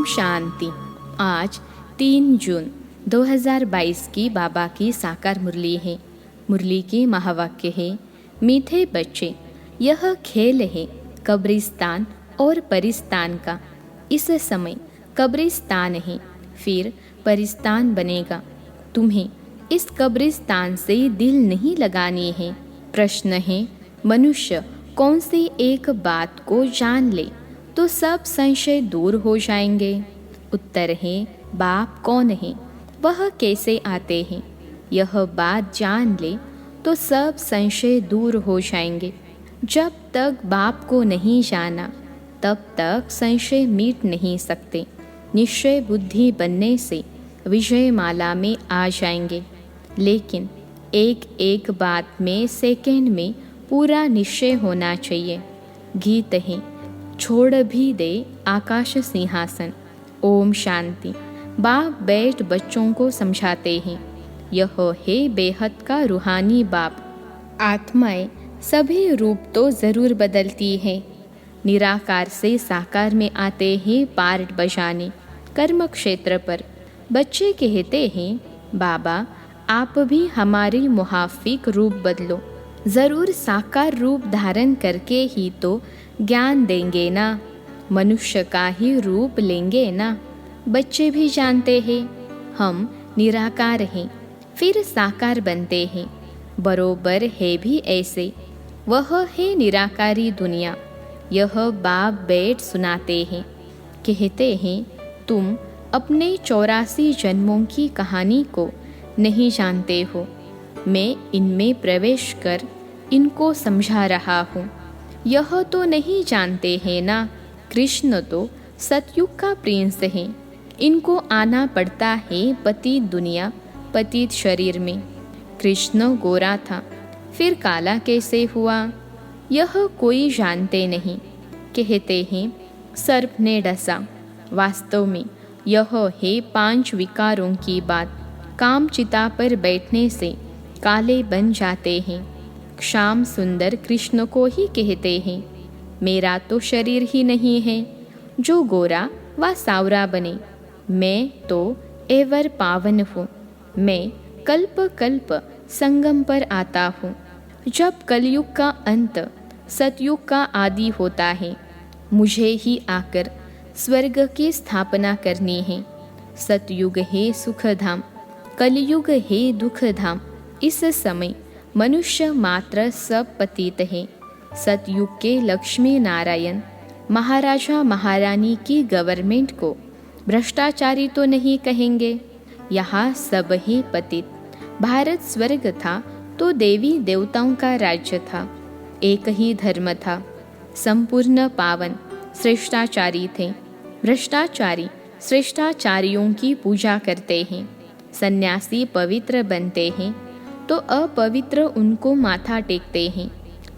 शांति। आज 3 जून 2022 की बाबा की साकार मुरली है। मुरली के महावाक्य है, मीठे बच्चे, यह खेल है कब्रिस्तान और परिस्तान का। इस समय कब्रिस्तान है, फिर परिस्तान बनेगा। तुम्हें इस कब्रिस्तान से दिल नहीं लगानी है। प्रश्न है, मनुष्य कौन सी एक बात को जान ले तो सब संशय दूर हो जाएंगे? उत्तर है, बाप कौन है, वह कैसे आते हैं। यह बात जान ले तो सब संशय दूर हो जाएंगे। जब तक बाप को नहीं जाना तब तक संशय मिट नहीं सकते। निश्चय बुद्धि बनने से विजय माला में आ जाएंगे। लेकिन एक एक बात में सेकंड में पूरा निश्चय होना चाहिए। गीत है, छोड़ भी दे आकाश सिंहासन। ओम शांति। बाप बैठ बच्चों को समझाते हैं, यह है बेहद का रूहानी बाप। आत्माएं सभी रूप तो ज़रूर बदलती है। निराकार से साकार में आते हैं पार्ट बजाने। कर्म क्षेत्र पर बच्चे कहते हैं, बाबा आप भी हमारी मुहाफिक रूप बदलो। ज़रूर साकार रूप धारण करके ही तो ज्ञान देंगे ना, मनुष्य का ही रूप लेंगे ना। बच्चे भी जानते हैं हम निराकार हैं, फिर साकार बनते हैं। बरोबर है भी ऐसे, वह है निराकारी दुनिया। यह बाप बैठ सुनाते हैं, कहते हैं, तुम अपने 84 जन्मों की कहानी को नहीं जानते हो। मैं इनमें प्रवेश कर इनको समझा रहा हूँ। यह तो नहीं जानते हैं ना, कृष्ण तो सतयुग का प्रिंस है। इनको आना पड़ता है पतित दुनिया, पतित शरीर में। कृष्ण गोरा था, फिर काला कैसे हुआ, यह कोई जानते नहीं। कहते हैं सर्प ने डसा। वास्तव में यह है 5 विकारों की बात। काम चिता पर बैठने से काले बन जाते हैं। श्याम सुंदर कृष्ण को ही कहते हैं, मेरा तो शरीर ही नहीं है जो गोरा व सावरा बने। मैं तो एवर पावन हूँ। मैं कल्प कल्प संगम पर आता हूँ। जब कलयुग का अंत सतयुग का आदि होता है, मुझे ही आकर स्वर्ग की स्थापना करनी है। सतयुग है सुखधाम, कलयुग है दुखधाम। इस समय मनुष्य मात्र सब पतित है। सतयुग के लक्ष्मी नारायण महाराजा महारानी की गवर्नमेंट को भ्रष्टाचारी तो नहीं कहेंगे। यहाँ सब ही पतित। भारत स्वर्ग था तो देवी देवताओं का राज्य था। एक ही धर्म था, संपूर्ण पावन श्रेष्ठाचारी थे। भ्रष्टाचारी श्रेष्ठाचारियों की पूजा करते हैं। सन्यासी पवित्र बनते हैं तो अपवित्र उनको माथा टेकते हैं।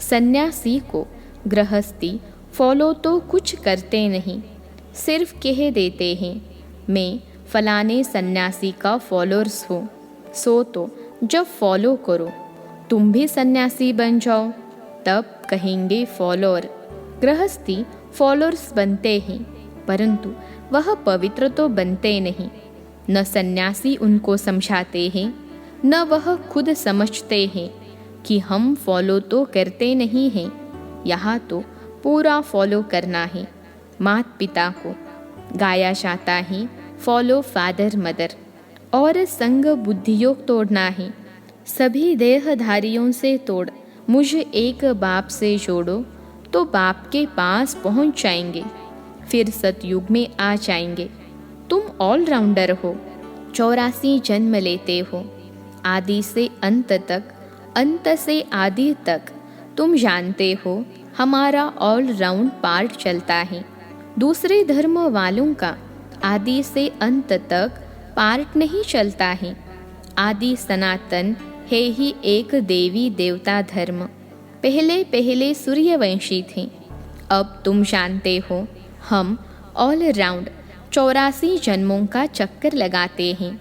सन्यासी को गृहस्थी फॉलो तो कुछ करते नहीं, सिर्फ कह देते हैं मैं फलाने सन्यासी का फॉलोअर्स हूँ। सो तो जब फॉलो करो तुम भी सन्यासी बन जाओ, तब कहेंगे फॉलोअर। गृहस्थी फॉलोअर्स बनते हैं, परंतु वह पवित्र तो बनते नहीं। न सन्यासी उनको समझाते हैं, न वह खुद समझते हैं कि हम फॉलो तो करते नहीं हैं। यहाँ तो पूरा फॉलो करना है। माता पिता को गाया जाता है, फॉलो फादर मदर। और संग बुद्धियोग तोड़ना है। सभी देहधारियों से तोड़, मुझे एक बाप से जोड़ो तो बाप के पास पहुँच जाएंगे। फिर सतयुग में आ जाएंगे। तुम ऑलराउंडर हो, 84 जन्म लेते हो। आदि से अंत तक, अंत से आदि तक तुम जानते हो हमारा ऑल राउंड पार्ट चलता है। दूसरे धर्म वालों का आदि से अंत तक पार्ट नहीं चलता है। आदि सनातन है ही एक देवी देवता धर्म। पहले पहले सूर्यवंशी थे। अब तुम जानते हो हम ऑल राउंड 84 जन्मों का चक्कर लगाते हैं।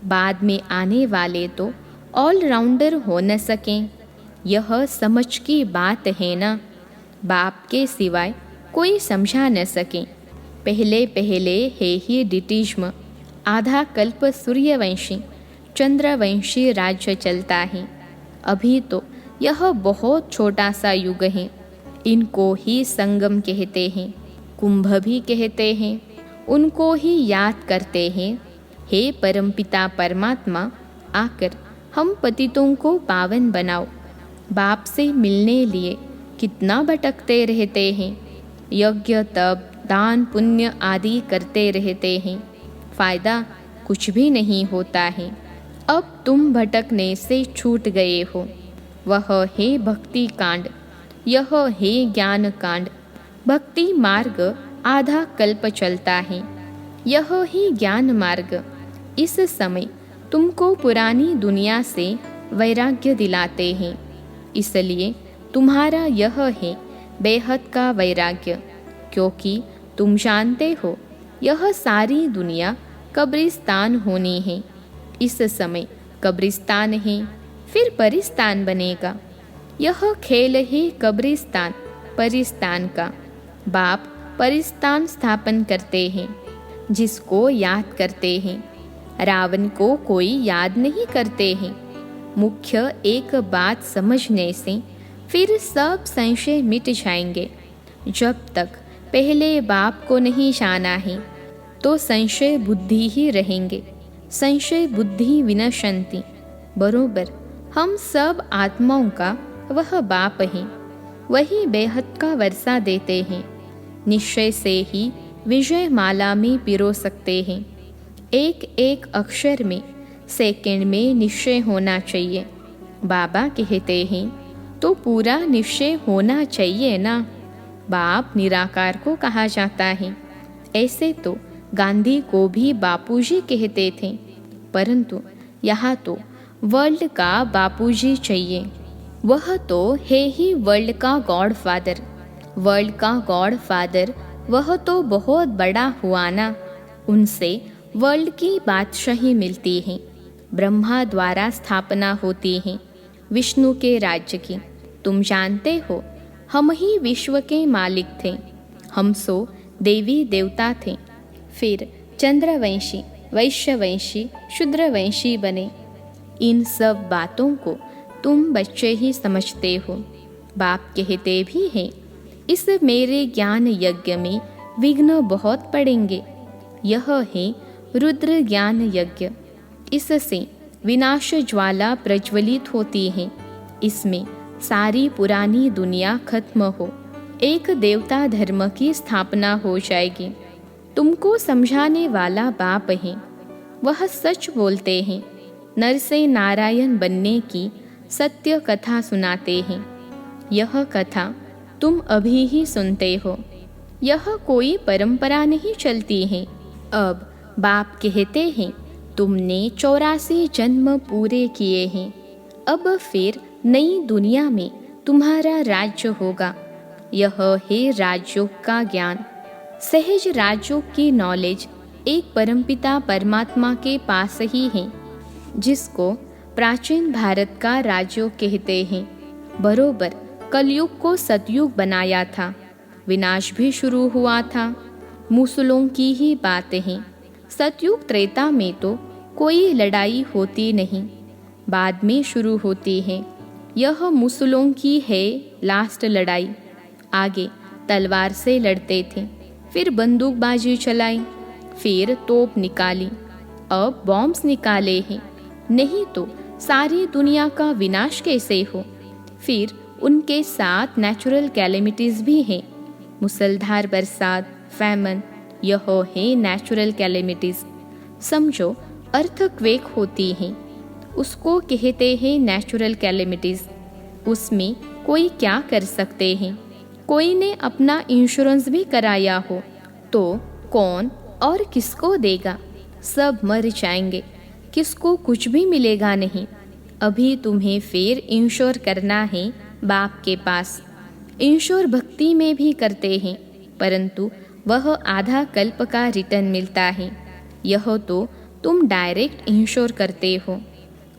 बाद में आने वाले तो ऑलराउंडर हो न सकें। यह समझ की बात है ना, बाप के सिवाय कोई समझा न सके। पहले पहले है ही डिटिज्म, आधा कल्प सूर्यवंशी चंद्रवंशी राज्य चलता है। अभी तो यह बहुत छोटा सा युग है। इनको ही संगम कहते हैं, कुंभ भी कहते हैं। उनको ही याद करते हैं। हे परमपिता परमात्मा, आकर हम पतितों को पावन बनाओ। बाप से मिलने लिए कितना भटकते रहते हैं। यज्ञ तप दान पुण्य आदि करते रहते हैं, फायदा कुछ भी नहीं होता है। अब तुम भटकने से छूट गए हो। वह है भक्ति कांड, यह है ज्ञान कांड। भक्ति मार्ग आधा कल्प चलता है, यह ही ज्ञान मार्ग। इस समय तुमको पुरानी दुनिया से वैराग्य दिलाते हैं, इसलिए तुम्हारा यह है बेहद का वैराग्य। क्योंकि तुम जानते हो यह सारी दुनिया कब्रिस्तान होनी है। इस समय कब्रिस्तान है, फिर परिस्तान बनेगा। यह खेल है कब्रिस्तान परिस्तान का। बाप परिस्तान स्थापन करते हैं, जिसको याद करते हैं। रावण को कोई याद नहीं करते हैं। मुख्य एक बात समझने से फिर सब संशय मिट जाएंगे। जब तक पहले बाप को नहीं जाना है तो संशय बुद्धि ही रहेंगे। संशय बुद्धि विनशंति। बरोबर हम सब आत्माओं का वह बाप है, वही बेहद का वर्षा देते हैं। निश्चय से ही विजय माला में पिरो सकते हैं। एक एक अक्षर में सेकंड में निश्चय होना चाहिए। बाबा कहते हैं तो पूरा निश्चय होना चाहिए ना। बाप निराकार को कहा जाता है। ऐसे तो गांधी को भी बापूजी कहते थे, परंतु यहाँ तो वर्ल्ड का बापूजी चाहिए। वह तो है ही वर्ल्ड का गॉड फादर। वर्ल्ड का गॉड फादर वह तो बहुत बड़ा हुआ ना। उनसे वर्ल्ड की बादशाही मिलती है। ब्रह्मा द्वारा स्थापना होती है विष्णु के राज्य की। तुम जानते हो हम ही विश्व के मालिक थे। हम सो देवी देवता थे। फिर चंद्रवंशी वैश्यवंशी शूद्रवंशी बने। इन सब बातों को तुम बच्चे ही समझते हो। बाप कहते भी हैं इस मेरे ज्ञान यज्ञ में विघ्न बहुत पड़ेंगे। यह है रुद्र ज्ञान यज्ञ। इससे विनाश ज्वाला प्रज्वलित होती है। इसमें सारी पुरानी दुनिया खत्म हो, एक देवता धर्म की स्थापना हो जाएगी। तुमको समझाने वाला बाप है, वह सच बोलते हैं। नर से नारायण बनने की सत्य कथा सुनाते हैं। यह कथा तुम अभी ही सुनते हो। यह कोई परंपरा नहीं चलती है। अब बाप कहते हैं तुमने 84 जन्म पूरे किए हैं। अब फिर नई दुनिया में तुम्हारा राज्य होगा। यह है राजयोग का ज्ञान। सहज राजयोग की नॉलेज एक परमपिता परमात्मा के पास ही है, जिसको प्राचीन भारत का राजयोग कहते हैं। बरोबर कलयुग को सतयुग बनाया था। विनाश भी शुरू हुआ था। मूसलों की ही बात है। सतयुग त्रेता में तो कोई लड़ाई होती नहीं, बाद में शुरू होती है। यह मूसलों की है लास्ट लड़ाई। आगे तलवार से लड़ते थे, फिर बंदूकबाजी चलाई, फिर तोप निकाली, अब बॉम्ब्स निकाले हैं। नहीं तो सारी दुनिया का विनाश कैसे हो। फिर उनके साथ नेचुरल कैलेमिटीज़ भी हैं। मुसलधार बरसात, फैमन, यह है नेचुरल कैलेमिटीज़। समझो अर्थक्वेक होती हैं, उसको कहते हैं नेचुरल कैलेमिटीज़। उसमें कोई क्या कर सकते हैं। कोई ने अपना इंश्योरेंस भी कराया हो तो कौन और किसको देगा। सब मर जाएंगे, किसको कुछ भी मिलेगा नहीं। अभी तुम्हें फिर इंश्योर करना है बाप के पास। इंश्योर भक्ति में भी करते हैं, परंतु वह आधा कल्प का रिटर्न मिलता है। यह तो तुम डायरेक्ट इंश्योर करते हो।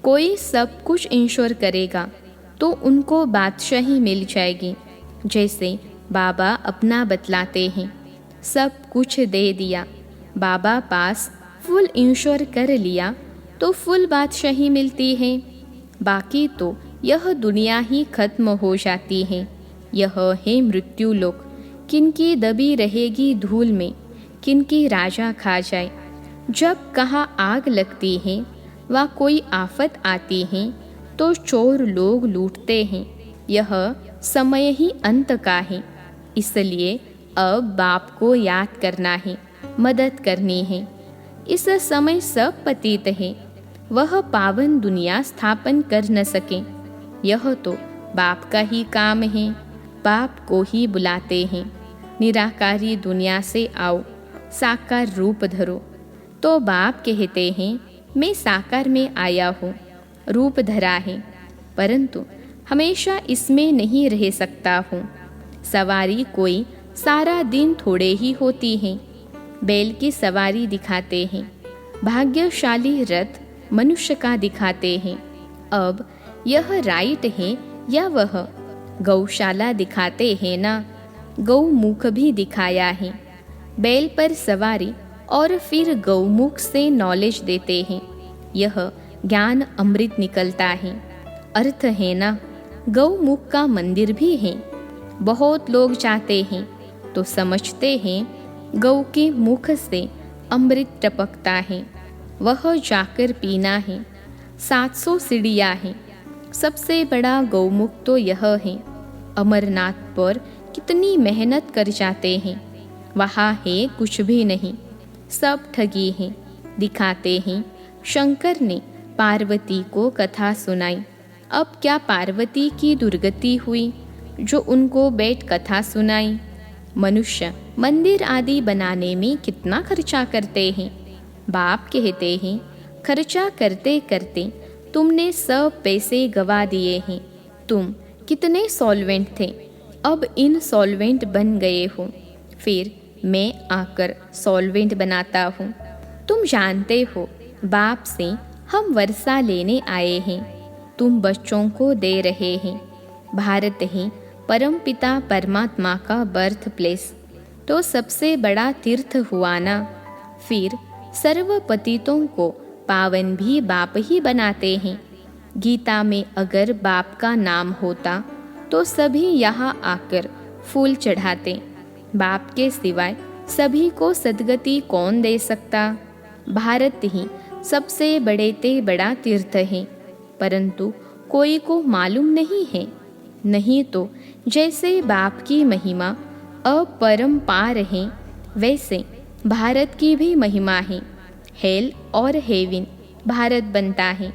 कोई सब कुछ इंश्योर करेगा तो उनको बादशाही मिल जाएगी। जैसे बाबा अपना बतलाते हैं, सब कुछ दे दिया, बाबा पास फुल इंश्योर कर लिया तो फुल बादशाही मिलती है। बाकी तो यह दुनिया ही खत्म हो जाती है। यह है मृत्यु लोक, किनकी दबी रहेगी धूल में, किनकी राजा खा जाए। जब कहाँ आग लगती है व कोई आफत आती है तो चोर लोग लूटते हैं। यह समय ही अंत का है, इसलिए अब बाप को याद करना है, मदद करनी है। इस समय सब पतित है, वह पावन दुनिया स्थापन कर न सके। यह तो बाप का ही काम है, बाप को ही बुलाते हैं। निराकारी दुनिया से आओ, साकार रूप धरो। तो बाप कहते हैं मैं साकार में आया हूँ, रूप धरा है, परंतु हमेशा इसमें नहीं रह सकता हूँ। सवारी कोई सारा दिन थोड़े ही होती है। बैल की सवारी दिखाते हैं, भाग्यशाली रथ मनुष्य का दिखाते हैं। अब यह राइट है या वह? गौशाला दिखाते हैं ना, गौमुख भी दिखाया है। बैल पर सवारी और फिर गौमुख से नॉलेज देते हैं। यह ज्ञान अमृत निकलता है। अर्थ है ना, गौमुख का मंदिर भी है। बहुत लोग जाते हैं तो समझते हैं गौ के मुख से अमृत टपकता है, वह जाकर पीना है। 700 सीढ़ियाँ हैं, सबसे बड़ा गौमुख तो यह है। अमरनाथ पर कितनी मेहनत कर जाते हैं, वहाँ है कुछ भी नहीं, सब ठगी हैं। दिखाते हैं शंकर ने पार्वती को कथा सुनाई। अब क्या पार्वती की दुर्गति हुई जो उनको बैठ कथा सुनाई? मनुष्य मंदिर आदि बनाने में कितना खर्चा करते हैं। बाप कहते हैं खर्चा करते करते तुमने सब पैसे गवा दिए हैं। तुम कितने सॉल्वेंट थे, अब इनसॉल्वेंट बन गए हो। फिर मैं आकर सॉल्वेंट बनाता हूँ। तुम जानते हो बाप से हम वर्षा लेने आए हैं, तुम बच्चों को दे रहे हैं। भारत ही परमपिता परमात्मा का बर्थ प्लेस, तो सबसे बड़ा तीर्थ हुआ ना। फिर सर्व पतितों को पावन भी बाप ही बनाते हैं। गीता में अगर बाप का नाम होता तो सभी यहाँ आकर फूल चढ़ाते। बाप के सिवाय सभी को सद्गति कौन दे सकता? भारत ही सबसे बड़े ते बड़ा तीर्थ है, परंतु कोई को मालूम नहीं है। नहीं तो जैसे बाप की महिमा अपरंपार है, वैसे भारत की भी महिमा है। हेल और हेविन भारत बनता है।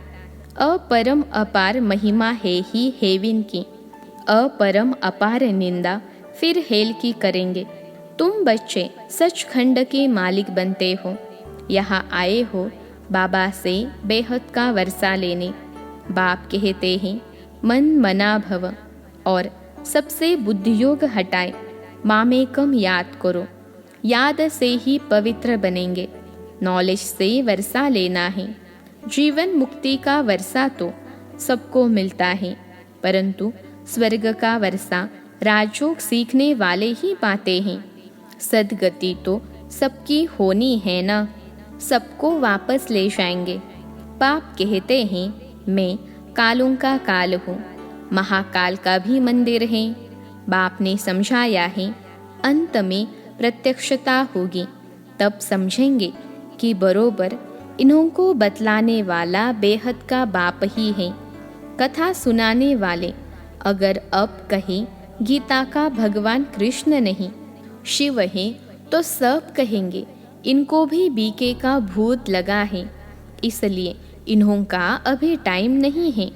अपरम अपार महिमा है ही हेविन की, अपरम अपार निंदा फिर हेल की करेंगे। तुम बच्चे सचखंड के मालिक बनते हो, यहाँ आए हो बाबा से बेहद का वर्षा लेने। बाप कहते हैं मन मना भव, और सबसे बुद्धियोग हटाए मामेकम याद करो। याद से ही पवित्र बनेंगे। नॉलेज से वर्षा लेना है। जीवन मुक्ति का वर्षा तो सबको मिलता है, परंतु स्वर्ग का वर्षा राजयोग सीखने वाले ही पाते हैं। सद्गति तो सबकी होनी है ना, सबको वापस ले जाएंगे। बाप कहते हैं मैं कालों का काल हूँ, महाकाल का भी मंदिर है। बाप ने समझाया है अंत में प्रत्यक्षता होगी, तब समझेंगे कि बरोबर इन्हों को बतलाने वाला बेहद का बाप ही है। कथा सुनाने वाले अगर अब कहें गीता का भगवान कृष्ण नहीं शिव है, तो सब कहेंगे इनको भी बीके का भूत लगा है। इसलिए इन्हों का अभी टाइम नहीं है,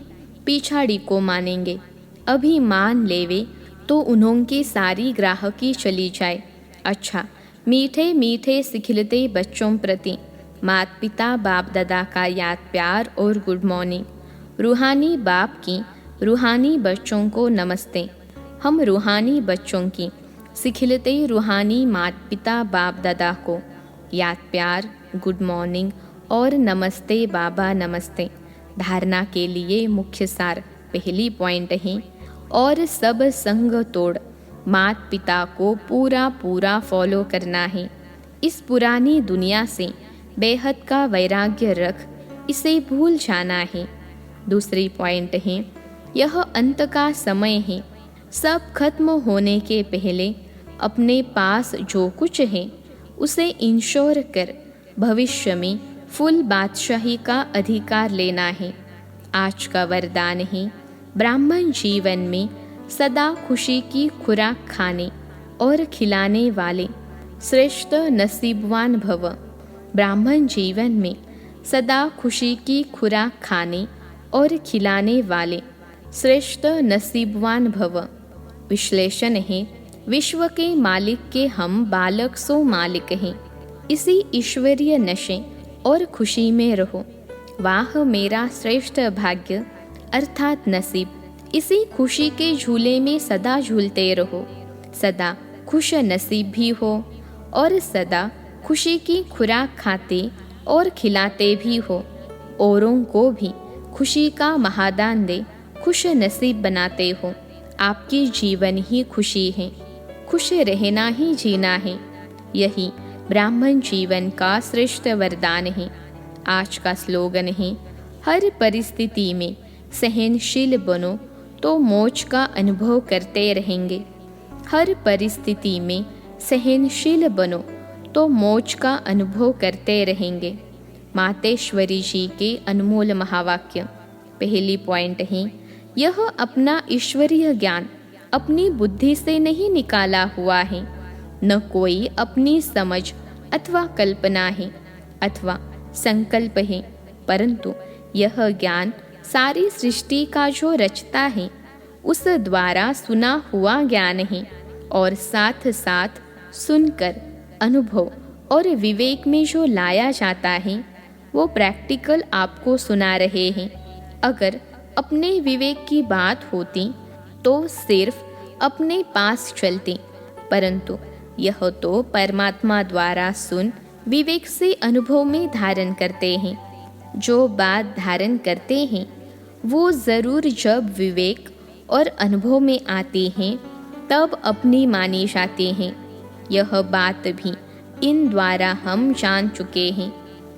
पिछाड़ी को मानेंगे। अभी मान लेवे तो उन्हों की सारी ग्राहकी चली जाए। अच्छा, मीठे मीठे सिखिलते बच्चों प्रति माता पिता बाप दादा का याद प्यार और गुड मॉर्निंग। रूहानी बाप की रूहानी बच्चों को नमस्ते। हम रूहानी बच्चों की सिखिलते रूहानी माता पिता बाप दादा को याद प्यार, गुड मॉर्निंग और नमस्ते बाबा नमस्ते। धारणा के लिए मुख्य सार पहली पॉइंट है और सब संग तोड़ माता पिता को पूरा फॉलो करना है। इस पुरानी दुनिया से बेहद का वैराग्य रख इसे भूल जाना है। दूसरी पॉइंट है, यह अंत का समय है। सब खत्म होने के पहले अपने पास जो कुछ है उसे इंश्योर कर भविष्य में फुल बादशाही का अधिकार लेना है। आज का वरदान है, ब्राह्मण जीवन में सदा खुशी की खुराक खाने और खिलाने वाले श्रेष्ठ नसीबवान भव। ब्राह्मण जीवन में सदा खुशी की खुराक खाने और खिलाने वाले श्रेष्ठ नसीबवान भव। विश्लेषण है, विश्व के मालिक के हम बालक सो मालिक हैं। इसी ईश्वरीय नशे और खुशी में रहो। वाह मेरा श्रेष्ठ भाग्य अर्थात नसीब। इसी खुशी के झूले में सदा झूलते रहो। सदा खुश नसीब भी हो और सदा खुशी की खुराक खाते और खिलाते भी हो। औरों को भी खुशी का महादान दे खुश नसीब बनाते हो। आपकी जीवन ही खुशी है। खुश रहना ही जीना है। यही ब्राह्मण जीवन का श्रेष्ठ वरदान है। आज का स्लोगन है, हर परिस्थिति में सहनशील बनो तो मोक्ष का अनुभव करते रहेंगे। हर परिस्थिति में सहनशील बनो तो मोक्ष का अनुभव करते रहेंगे। मातेश्वरी जी के अनमोल महावाक्य। पहली पॉइंट है, यह अपना ईश्वरीय ज्ञान अपनी बुद्धि से नहीं निकाला हुआ है, न कोई अपनी समझ अथवा कल्पना है अथवा संकल्प है, परंतु यह ज्ञान सारी सृष्टि का जो रचता है उस द्वारा सुना हुआ ज्ञान है और साथ साथ सुनकर अनुभव और विवेक में जो लाया जाता है वो प्रैक्टिकल आपको सुना रहे हैं। अगर अपने विवेक की बात होती तो सिर्फ अपने पास चलती, परंतु यह तो परमात्मा द्वारा सुन विवेक से अनुभव में धारण करते हैं। जो बात धारण करते हैं वो ज़रूर जब विवेक और अनुभव में आते हैं तब अपनी मानी जाती हैं। यह बात भी इन द्वारा हम जान चुके हैं।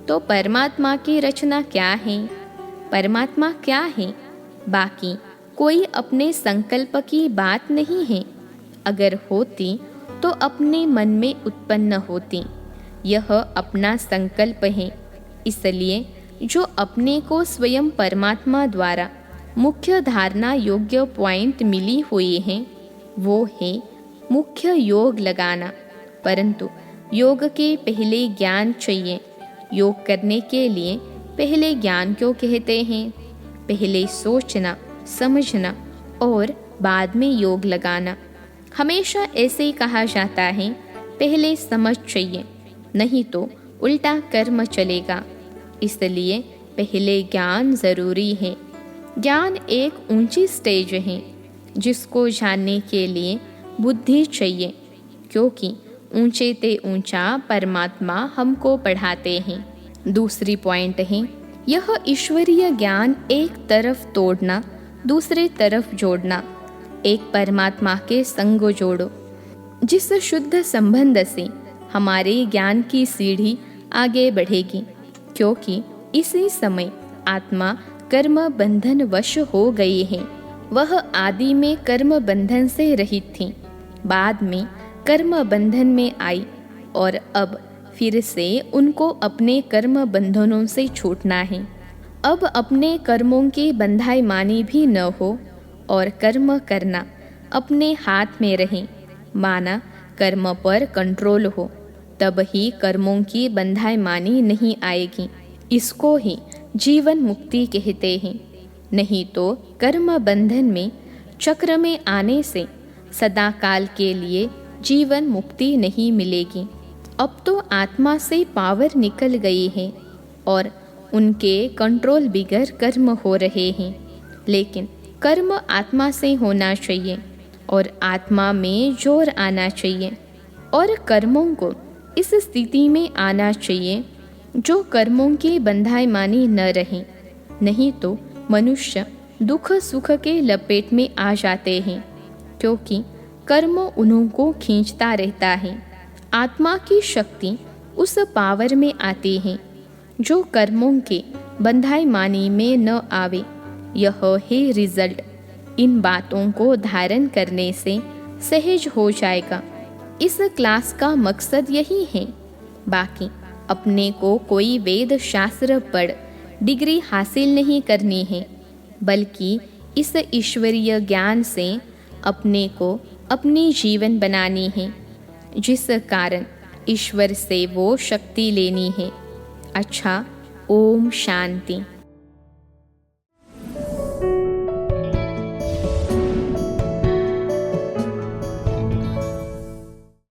तो परमात्मा की रचना क्या है? परमात्मा क्या है? बाकी कोई अपने संकल्प की बात नहीं है। अगर होती तो अपने मन में उत्पन्न होती। यह अपना संकल्प है। इसलिए जो अपने को स्वयं परमात्मा द्वारा मुख्य धारणा योग्य पॉइंट मिली हुई है वो है मुख्य योग लगाना। परंतु योग के पहले ज्ञान चाहिए। योग करने के लिए पहले ज्ञान क्यों कहते हैं? पहले सोचना, समझना और बाद में योग लगाना। हमेशा ऐसे ही कहा जाता है, पहले समझ चाहिए, नहीं तो उल्टा कर्म चलेगा। इसलिए पहले ज्ञान ज़रूरी है। ज्ञान एक ऊंची स्टेज है जिसको जानने के लिए बुद्धि चाहिए, क्योंकि ऊंचे ते ऊंचा परमात्मा हमको पढ़ाते हैं। दूसरी पॉइंट है, यह ईश्वरीय ज्ञान एक तरफ तोड़ना, दूसरे तरफ जोड़ना। एक परमात्मा के संग जोड़ो। जिस शुद्ध संबंध से हमारे ज्ञान की सीढ़ी आगे बढ़ेगी, क्योंकि इसी समय आत्मा कर्म बंधन वश हो गई है। वह आदि में कर्म बंधन से रहित थी, बाद में कर्म बंधन में आई और अब फिर से उनको अपने कर्म बंधनों से छूटना है। अब अपने कर्मों की बंधाई मानी भी न हो और कर्म करना अपने हाथ में रहे, माना कर्म पर कंट्रोल हो, तब ही कर्मों की बंधाई मानी नहीं आएगी। इसको ही जीवन मुक्ति कहते हैं। नहीं तो कर्म बंधन में चक्र में आने से सदा काल के लिए जीवन मुक्ति नहीं मिलेगी। अब तो आत्मा से पावर निकल गई है और उनके कंट्रोल बिगड़ कर्म हो रहे हैं। लेकिन कर्म आत्मा से होना चाहिए और आत्मा में जोर आना चाहिए और कर्मों को इस स्थिति में आना चाहिए जो कर्मों की बंधाई मानी न रहे। नहीं तो मनुष्य दुख सुख के लपेट में आ जाते हैं, क्योंकि कर्म उन्हों को खींचता रहता है। आत्मा की शक्ति उस पावर में आती है जो कर्मों के बंधाई मानी में न आवे। यह है रिजल्ट। इन बातों को धारण करने से सहज हो जाएगा। इस क्लास का मकसद यही है। बाकी अपने को कोई वेद शास्त्र पढ़ डिग्री हासिल नहीं करनी है, बल्कि इस ईश्वरीय ज्ञान से अपने को अपनी जीवन बनानी है, जिस कारण ईश्वर से वो शक्ति लेनी है। अच्छा, ओम शांति।